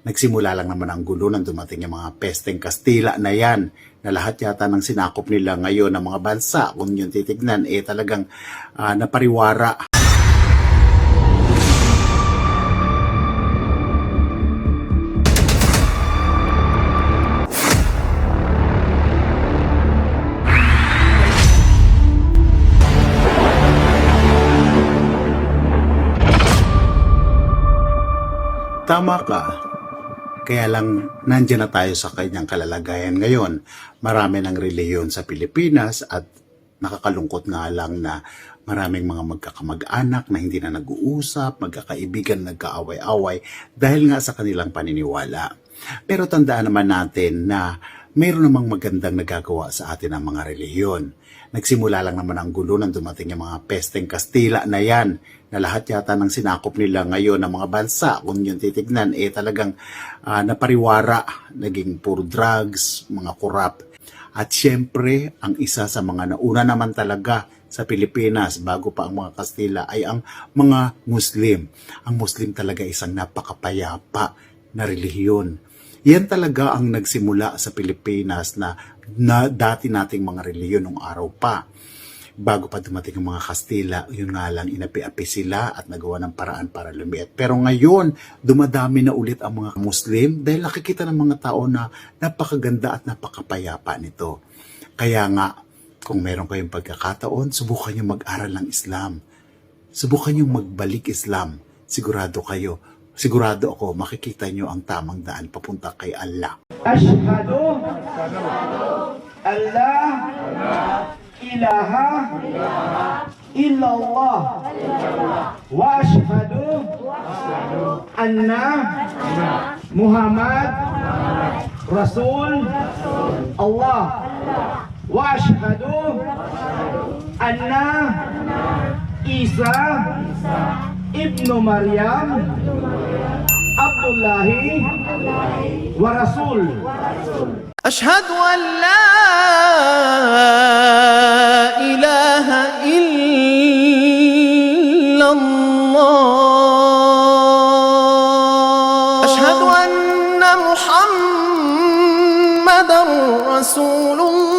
Nagsimula lang naman ang gulo nang dumating yung mga pesteng Kastila na yan, na lahat yata ng sinakop nila ngayon ng mga bansa, kung yun titignan, talagang napariwara. Tama ka. Kaya lang nandiyan na tayo sa kanyang kalalagayan ngayon. Marami ng relihiyon sa Pilipinas at nakakalungkot nga lang na maraming mga magkakamag-anak na hindi na nag-uusap, magkakaibigan, nagkaaway-away dahil nga sa kanilang paniniwala. Pero tandaan naman natin na mayroon namang magandang nagagawa sa atin ang mga relihiyon. Nagsimula lang naman ang gulo nang dumating yung mga pesteng Kastila na yan, na lahat yata ng sinakop nila ngayon ng mga bansa, kung yun titignan, talagang napariwara, naging puro drugs, mga korap. At syempre, ang isa sa mga nauna naman talaga sa Pilipinas, bago pa ang mga Kastila, ay ang mga Muslim. Ang Muslim talaga isang napakapayapa na relihiyon. Yan talaga ang nagsimula sa Pilipinas na dati nating mga relihiyon nung araw pa. Bago pa dumating ang mga Kastila, yun nga lang, inapi-api sila at nagawa ng paraan para lumiit. Pero ngayon, dumadami na ulit ang mga Muslim dahil nakikita ng mga tao na napakaganda at napakapayapa nito. Kaya nga, kung meron kayong pagkakataon, subukan nyo mag-aral ng Islam. Subukan nyo magbalik Islam. Sigurado ako, makikita nyo ang tamang daan papunta kay Allah. Ashhadu Allah ilaha illallah wa ashhadu anna Muhammad Rasul Allah wa ashhadu anna Isa ibnu Maryam Abdullahi wa Rasul. أشهد أن لا إله إلا الله أشهد أن محمدا رسول الله